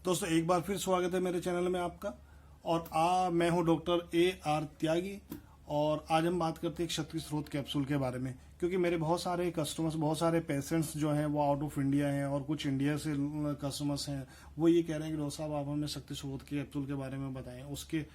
दोस्तों एक बार फिर स्वागत है मेरे चैनल में आपका। और मैं हूं डॉक्टर AR त्यागी। और आज हम बात करते हैं एक शक्ति स्रोत कैप्सूल के बारे में, क्योंकि मेरे बहुत सारे कस्टमर्स, बहुत सारे पेशेंट्स जो हैं वो आउट ऑफ इंडिया हैं और कुछ इंडिया से कस्टमर्स हैं। वो ये कह रहे हैं कि डॉक्टर साहब आप हमें शक्ति स्रोत के कैप्सूल के बारे में बताएं, उसके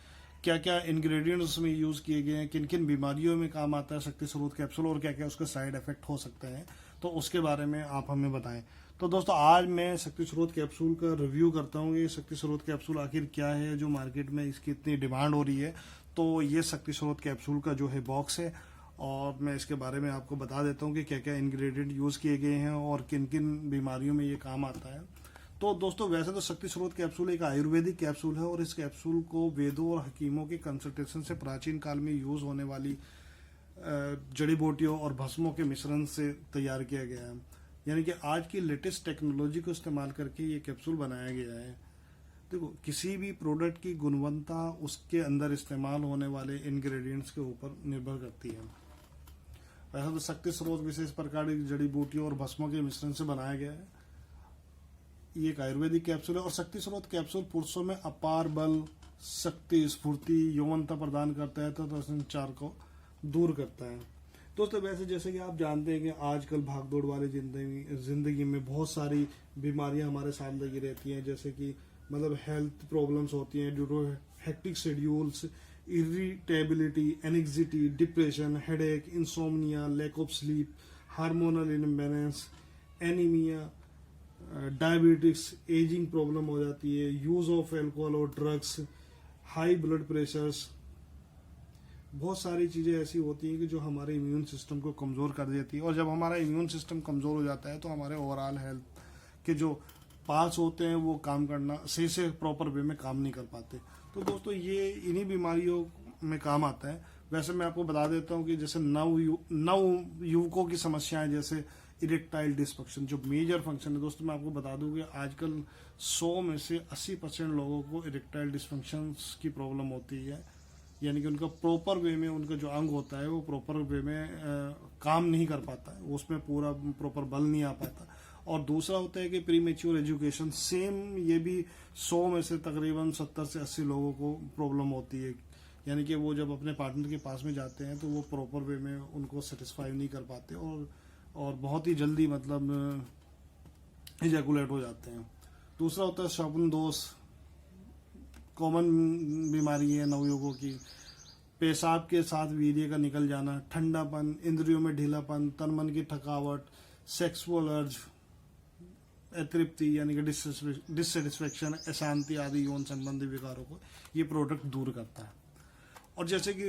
क्या क्या इंग्रेडिएंट्स उसमें यूज़ किए गए हैं, किन किन बीमारियों में काम आता है शक्ति स्रोत कैप्सूल और क्या क्या उसके साइड इफेक्ट हो सकते हैं, तो उसके बारे में आप हमें बताएं। तो दोस्तों आज मैं शक्ति स्रोत कैप्सूल का रिव्यू करता हूँ। ये शक्ति स्रोत कैप्सूल आखिर क्या है जो मार्केट में इसकी इतनी डिमांड हो रही है। तो ये शक्ति स्रोत कैप्सूल का जो है बॉक्स है, और मैं इसके बारे में आपको बता देता हूँ कि क्या क्या इंग्रेडिएंट यूज़ किए गए हैं और किन किन बीमारियों में ये काम आता है। तो दोस्तों वैसे तो शक्ति स्रोत कैप्सूल एक आयुर्वेदिक कैप्सूल है, और इस कैप्सूल को वेदों और हकीमों के कंसल्टेशन से प्राचीन काल में यूज होने वाली जड़ी बूटियों और भस्मों के मिश्रण से तैयार किया गया है। यानी कि आज की लेटेस्ट टेक्नोलॉजी को इस्तेमाल करके ये कैप्सूल बनाया गया है। देखो, किसी भी प्रोडक्ट की गुणवत्ता उसके अंदर इस्तेमाल होने वाले इंग्रेडिएंट्स के ऊपर निर्भर करती है। वैसे तो शक्ति स्रोत विशेष प्रकार की जड़ी बूटियों और भस्मों के मिश्रण से बनाया गया है। ये एक आयुर्वेदिक कैप्सूल है, और शक्ति स्रोत कैप्सूल पुरुषों में अपार बल, शक्ति, स्फूर्ति, यौवनता प्रदान करता है तथा संचार को दूर करता है। दोस्तों वैसे जैसे कि आप जानते हैं कि आजकल भागदौड़ वाली जिंदगी में बहुत सारी बीमारियां हमारे सामने लगी रहती हैं, जैसे कि मतलब हेल्थ प्रॉब्लम्स होती हैं due to hectic schedules, irritability, anxiety, depression, headache, insomnia, lack of sleep, hormonal imbalance, anaemia, diabetics, ageing problem हो जाती है, यूज ऑफ एल्कोहल और ड्रग्स, हाई ब्लड प्रेशर्स। बहुत सारी चीज़ें ऐसी होती हैं कि जो हमारे इम्यून सिस्टम को कमज़ोर कर देती है, और जब हमारा इम्यून सिस्टम कमज़ोर हो जाता है तो हमारे ओवरऑल हेल्थ के जो पार्ट्स होते हैं वो काम करना सही से प्रॉपर वे में काम नहीं कर पाते। तो दोस्तों ये इन्हीं बीमारियों में काम आता है। वैसे मैं आपको बता देता हूँ कि जैसे नव युवकों की समस्याएं, जैसे इरेक्टाइल डिस्फंक्शन जो मेजर फंक्शन है। दोस्तों मैं आपको बता दूं कि आजकल 100 में से 80% लोगों को इरेक्टाइल डिस्फंक्शन की प्रॉब्लम होती है। यानी कि उनका प्रॉपर वे में उनका जो अंग होता है वो प्रॉपर वे में काम नहीं कर पाता है, उसमें पूरा प्रॉपर बल नहीं आ पाता। और दूसरा होता है कि प्रीमेच्योर एजुकेशन, सेम ये भी 100 में से तकरीबन 70 से 80 लोगों को प्रॉब्लम होती है। यानी कि वो जब अपने पार्टनर के पास में जाते हैं तो वो प्रॉपर वे में उनको सेटिस्फाई नहीं कर पाते, और बहुत ही जल्दी मतलब इजैकुलेट हो जाते हैं। दूसरा होता है श्वासन दोष, कॉमन बीमारी है नवयुवकों की। पेशाब के साथ वीर्य का निकल जाना, ठंडापन, इंद्रियों में ढीलापन, तन मन की थकावट, सेक्सुअल अर्ज, अतृप्ति यानी कि डिससेटिस्फेक्शन, अशांति आदि यौन संबंधी विकारों को ये प्रोडक्ट दूर करता है। और जैसे कि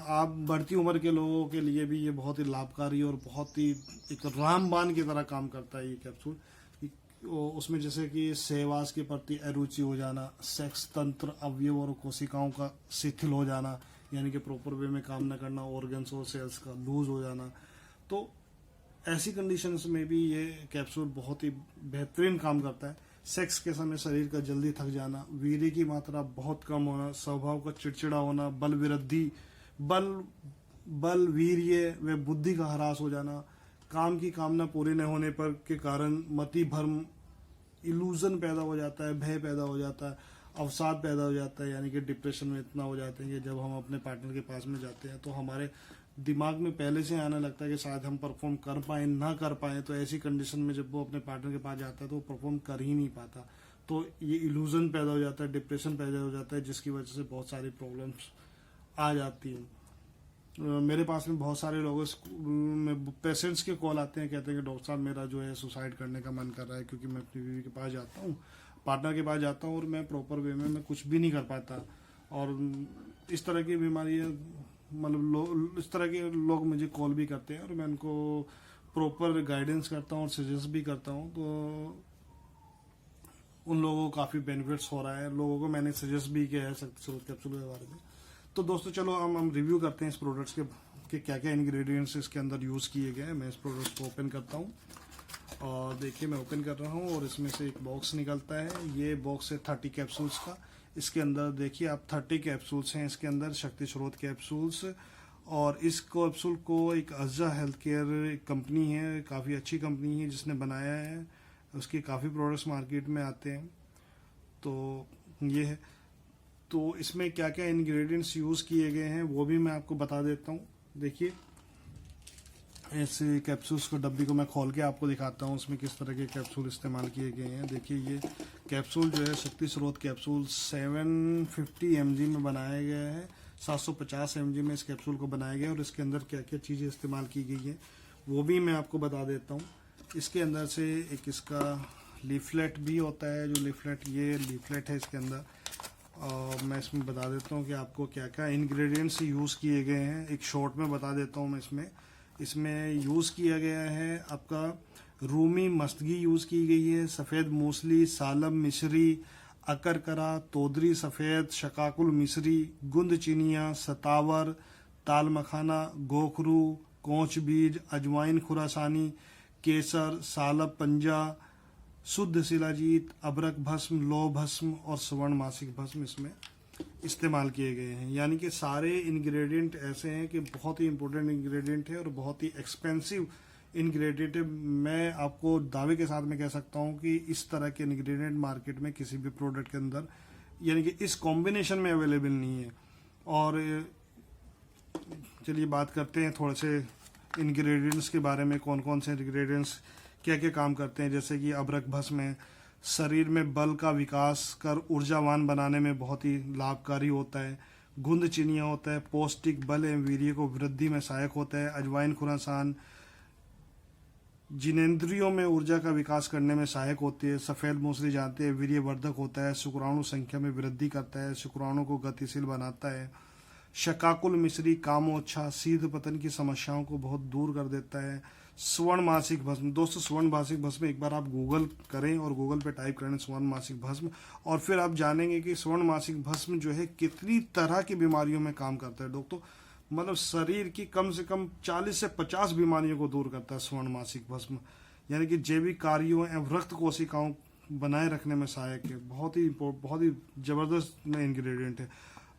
आप बढ़ती उम्र के लोगों के लिए भी ये बहुत ही लाभकारी और बहुत ही एक रामबाण की तरह काम करता है ये कैप्सूल। उसमें जैसे कि सहवास के प्रति अरुचि हो जाना, सेक्स तंत्र, अवयव और कोशिकाओं का शिथिल हो जाना, यानी कि प्रॉपर वे में काम न करना, ऑर्गन्स और सेल्स का लूज हो जाना। तो ऐसी कंडीशंस में भी ये कैप्सूल बहुत ही बेहतरीन काम करता है। सेक्स के समय शरीर का जल्दी थक जाना, वीर्य की मात्रा बहुत कम होना, स्वभाव का चिड़चिड़ा होना, बल वृद्धि, बल वीर्य व बुद्धि का ह्रास हो जाना, काम की कामना पूरी न होने पर के कारण मति भ्रम, इल्यूजन पैदा हो जाता है, भय पैदा हो जाता है, अवसाद पैदा हो जाता है। यानी कि डिप्रेशन में इतना हो जाते हैं कि जब हम अपने पार्टनर के पास में जाते हैं तो हमारे दिमाग में पहले से आने लगता है कि शायद हम परफॉर्म कर पाए ना कर पाए। तो ऐसी कंडीशन में जब वो अपने पार्टनर के पास जाता है तो वो परफॉर्म कर ही नहीं पाता। तो ये इल्यूजन पैदा हो जाता है, डिप्रेशन पैदा हो जाता है, जिसकी वजह से बहुत सारी प्रॉब्लम्स आ जाती हैं। मेरे पास में बहुत सारे लोगों में पेशेंट्स के कॉल आते हैं, कहते हैं कि डॉक्टर साहब मेरा जो है सुसाइड करने का मन कर रहा है, क्योंकि मैं अपनी बीवी के पास जाता हूँ, पार्टनर के पास जाता हूँ, और मैं प्रॉपर वे में मैं कुछ भी नहीं कर पाता। और इस तरह की बीमारियाँ मतलब इस तरह के लोग मुझे कॉल भी करते हैं, और मैं उनको प्रॉपर गाइडेंस करता हूँ और सजेस्ट भी करता हूँ। तो उन लोगों को काफ़ी बेनिफिट्स हो रहा है। लोगों को मैंने सजेस्ट भी किया है शक्ति स्रोत कैप्सूल के बारे में। तो दोस्तों चलो हम रिव्यू करते हैं इस प्रोडक्ट्स के क्या क्या इंग्रेडिएंट्स इसके अंदर यूज़ किए गए हैं। मैं इस प्रोडक्ट को ओपन करता हूँ, और देखिए मैं ओपन कर रहा हूँ, और इसमें से एक बॉक्स निकलता है। ये बॉक्स है 30 कैप्सूल्स का। इसके अंदर देखिए आप 30 कैप्सूल्स हैं इसके अंदर, शक्ति स्रोत कैप्सूल्स। और इस कैप्सूल को एक अज्जा हेल्थ केयर कंपनी है, काफ़ी अच्छी कंपनी है जिसने बनाया है। उसके काफ़ी प्रोडक्ट्स मार्केट में आते हैं। तो ये है। तो इसमें क्या क्या इंग्रेडिएंट्स यूज़ किए गए हैं वो भी मैं आपको बता देता हूँ। देखिए, ऐसे कैप्सूल्स को, डब्बी को मैं खोल के आपको दिखाता हूँ उसमें किस तरह के कैप्सूल इस्तेमाल किए गए हैं। देखिए, ये कैप्सूल जो है शक्ति स्रोत कैप्सूल 750 mg में बनाया गया है। 750 mg में इस कैप्सूल को बनाया गया है और इसके अंदर क्या क्या चीज़ें इस्तेमाल की गई हैं वो भी मैं आपको बता देता हूँ। इसके अंदर से एक इसका लीफलेट भी होता है, जो लीफलेट, ये लीफलेट है इसके अंदर। और मैं इसमें बता देता हूँ कि आपको क्या क्या इंग्रेडिएंट्स यूज़ किए गए हैं, एक शॉर्ट में बता देता हूँ मैं। इसमें यूज़ किया गया है आपका रूमी मस्तगी यूज़ की गई है, सफ़ेद मूसली, सालम मिश्री, अकरकरा, तोदरी सफ़ेद, शकाकुल मिश्री, गुंद चिनिया, सतावर, ताल मखाना, गोखरू, कोंच बीज, अजवाइन खुरासानी, केसर, सालब पंजा, शुद्ध शिलाजीत, अबरक भस्म, लौह भस्म और स्वर्ण मासिक भस्म इसमें इस्तेमाल किए गए हैं। यानी कि सारे इंग्रेडिएंट ऐसे हैं कि बहुत ही इंपॉर्टेंट इंग्रेडिएंट है और बहुत ही एक्सपेंसिव इंग्रेडिएंट है। मैं आपको दावे के साथ में कह सकता हूं कि इस तरह के इंग्रेडिएंट मार्केट में किसी भी प्रोडक्ट के अंदर, यानी कि इस कॉम्बिनेशन में अवेलेबल नहीं है। और चलिए बात करते हैं थोड़े से इंग्रेडिएंट्स के बारे में, कौन कौन से इंग्रेडिएंट्स क्या क्या काम करते हैं। जैसे कि अबरक भस्म है, शरीर में बल का विकास कर ऊर्जावान बनाने में बहुत ही लाभकारी होता है। गुंद चिनिया होता है, पौष्टिक बल एवं वीर्य को वृद्धि में सहायक होता है। अजवाइन खुरासान जिनेंद्रियों में ऊर्जा का विकास करने में सहायक होती है। सफ़ेद मूसली जानते हैं वीर्यवर्धक होता है, शुक्राणु संख्या में वृद्धि करता है, शुक्राणु को गतिशील बनाता है। शकाकुल मिश्री कामोच्छा, शीघ्र पतन की समस्याओं को बहुत दूर कर देता है। स्वर्ण मासिक भस्म, दोस्तों स्वर्ण मासिक भस्म एक बार आप गूगल करें और गूगल पे टाइप करें स्वर्ण मासिक भस्म, और फिर आप जानेंगे कि स्वर्ण मासिक भस्म जो है कितनी तरह की बीमारियों में काम करता है। दोस्तों मतलब शरीर की कम से कम 40 से 50 बीमारियों को दूर करता है स्वर्ण मासिक भस्म। यानी कि जैविक कार्यों एवं रक्त कोशिकाओं बनाए रखने में सहायक है। बहुत ही जबरदस्त इंग्रेडिएंट है।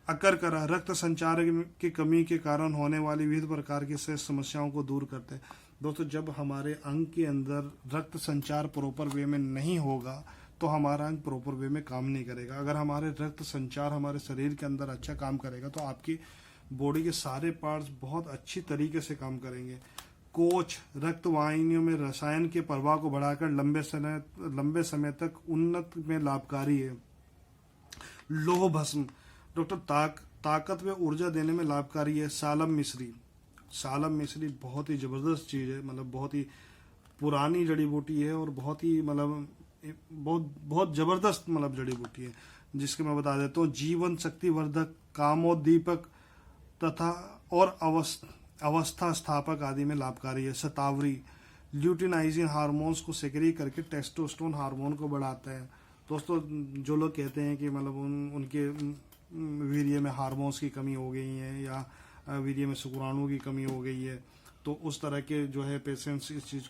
अकरकरा रक्त संचार की कमी के कारण होने वाली विविध प्रकार की समस्याओं को दूर करते हैं। दोस्तों जब हमारे अंग के अंदर रक्त संचार प्रॉपर वे में नहीं होगा तो हमारा अंग प्रॉपर वे में काम नहीं करेगा। अगर हमारे रक्त संचार हमारे शरीर के अंदर अच्छा काम करेगा तो आपकी बॉडी के सारे पार्ट्स बहुत अच्छी तरीके से काम करेंगे। कोच रक्त वाहिनियों में रसायन के प्रवाह को बढ़ाकर लंबे समय तक उन्नत में लाभकारी है। लौह भस्म डॉक्टर ताकत व ऊर्जा देने में लाभकारी है। सालम मिश्री बहुत ही जबरदस्त चीज है, मतलब बहुत ही पुरानी जड़ी बूटी है और बहुत ही मतलब बहुत जबरदस्त मतलब जड़ी बूटी है, जिसके मैं बता देता हूँ। जीवन शक्ति वर्धक, कामोद्दीपक तथा और अवस्था स्थापक आदि में लाभकारी है। शतावरी ल्यूटिनाइजिंग हार्मोन्स को सेक्री करके टेस्टोस्टेरोन हार्मोन को बढ़ाता है। दोस्तों जो लोग कहते हैं कि मतलब उनके वीर्य में हार्मोन्स की कमी हो गई है या वीर्य में शुक्राणु की कमी हो गई है, तो उस तरह के जो है पेशेंट्स इस चीज़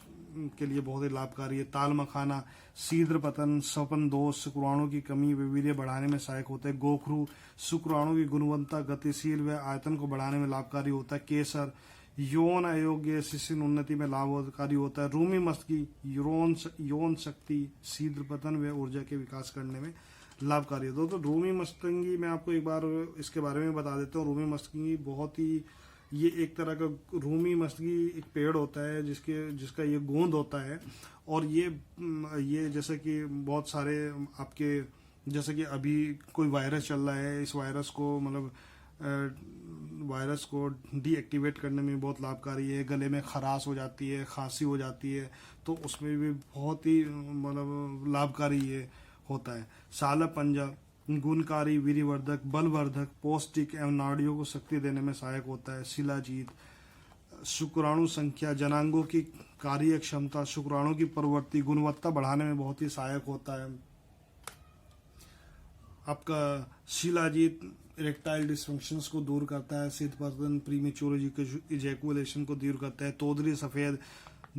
के लिए बहुत ही लाभकारी है। ताल मखाना शीघ्र पतन, स्वपन दोष, शुक्राणु की कमी व वीर्य बढ़ाने में सहायक होता है। गोखरू शुक्राणु की गुणवत्ता, गतिशील व आयतन को बढ़ाने में लाभकारी होता है। केसर यौन अयोग्य शिशु उन्नति में लाभकारी होता है। रूमी मस्तकी यौन शक्ति, शीघ्र पतन व ऊर्जा के विकास करने में लाभकारी है। दोस्तों रूमी मस्तंगी मैं आपको एक बार इसके बारे में बता देता हूँ। रूमी मस्तंगी बहुत ही, ये एक तरह का रूमी मस्तगी एक पेड़ होता है जिसका ये गोंद होता है, और ये जैसे कि बहुत सारे आपके, जैसे कि अभी कोई वायरस चल रहा है, इस वायरस को मतलब वायरस को डीएक्टिवेट करने में बहुत लाभकारी है। गले में खराश हो जाती है, खांसी हो जाती है, तो उसमें भी बहुत ही मतलब लाभकारी ये होता है। सालब पंजा गुणकारी, वीर्यवर्धक, बलवर्धक, पौष्टिक एवं नाड़ियों को शक्ति देने में सहायक होता है। शिलाजीत शुक्राणु संख्या, जनांगों की कार्य क्षमता, शुक्राणु की प्रवृत्ति, गुणवत्ता बढ़ाने में बहुत ही सहायक होता है। आपका शिलाजीत इरेक्टाइल डिस्फंक्शंस को दूर करता है। शीतपतन, प्रीमेच्योर इजैकुलेशन को दूर करता है। तोदरी सफेद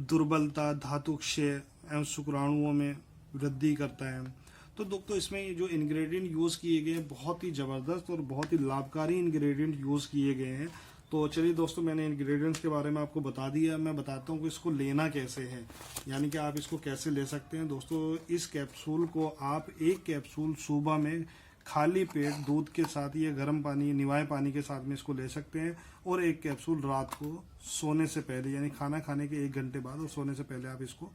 दुर्बलता, धातु क्षय एवं शुक्राणुओं में वृद्धि करता है। तो दोस्तों इसमें जो इंग्रेडिएंट यूज़ किए गए हैं बहुत ही ज़बरदस्त और बहुत ही लाभकारी इंग्रेडिएंट यूज़ किए गए हैं। तो चलिए दोस्तों, मैंने इंग्रेडिएंट्स के बारे में आपको बता दिया। मैं बताता हूँ कि इसको लेना कैसे है, यानी कि आप इसको कैसे ले सकते हैं। दोस्तों, इस कैप्सूल को आप एक कैप्सूल सुबह में खाली पेट दूध के साथ या गर्म पानी, निवाए पानी के साथ में इसको ले सकते हैं, और एक कैप्सूल रात को सोने से पहले, यानी खाना खाने के 1 घंटे बाद और सोने से पहले आप इसको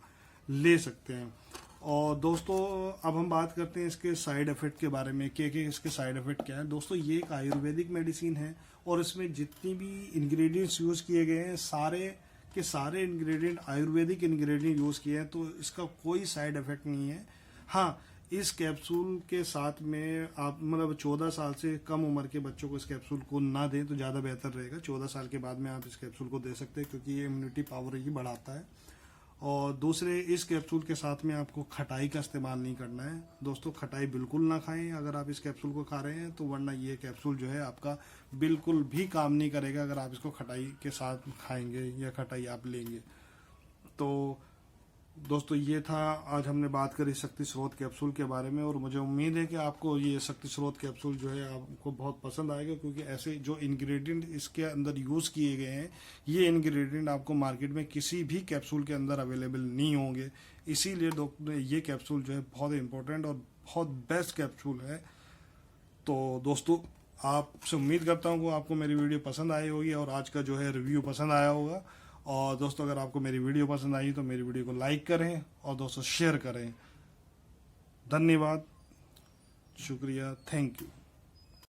ले सकते हैं। और दोस्तों, अब हम बात करते हैं इसके साइड इफेक्ट के बारे में, कि इसके साइड इफेक्ट क्या है। दोस्तों, ये एक आयुर्वेदिक मेडिसिन है और इसमें जितनी भी इंग्रेडिएंट्स यूज़ किए गए हैं, सारे के सारे इंग्रेडिएंट आयुर्वेदिक इंग्रेडिएंट यूज़ किए हैं, तो इसका कोई साइड इफेक्ट नहीं है। हाँ, इस कैप्सूल के साथ में आप मतलब 14 साल से कम उम्र के बच्चों को इस कैप्सूल को ना दें तो ज़्यादा बेहतर रहेगा। 14 साल के बाद में आप इस कैप्सूल को दे सकते हैं, क्योंकि ये इम्यूनिटी पावर ही बढ़ाता है। और दूसरे, इस कैप्सूल के साथ में आपको खटाई का इस्तेमाल नहीं करना है। दोस्तों, खटाई बिल्कुल ना खाएं अगर आप इस कैप्सूल को खा रहे हैं तो, वरना ये कैप्सूल जो है आपका बिल्कुल भी काम नहीं करेगा अगर आप इसको खटाई के साथ खाएंगे या खटाई आप लेंगे। तो दोस्तों, ये था, आज हमने बात करी शक्ति स्रोत कैप्सूल के बारे में, और मुझे उम्मीद है कि आपको ये शक्ति स्रोत कैप्सूल जो है आपको बहुत पसंद आएगा, क्योंकि ऐसे जो इंग्रेडिएंट इसके अंदर यूज़ किए गए हैं, ये इंग्रेडिएंट आपको मार्केट में किसी भी कैप्सूल के अंदर अवेलेबल नहीं होंगे। इसीलिए ये कैप्सूल जो है बहुत इंपॉर्टेंट और बहुत बेस्ट कैप्सूल है। तो दोस्तों, आपसे उम्मीद करता हूँ कि आपको मेरी वीडियो पसंद आई होगी और आज का जो है रिव्यू पसंद आया होगा। और दोस्तों, अगर आपको मेरी वीडियो पसंद आई तो मेरी वीडियो को लाइक करें और दोस्तों शेयर करें। धन्यवाद, शुक्रिया, थैंक यू।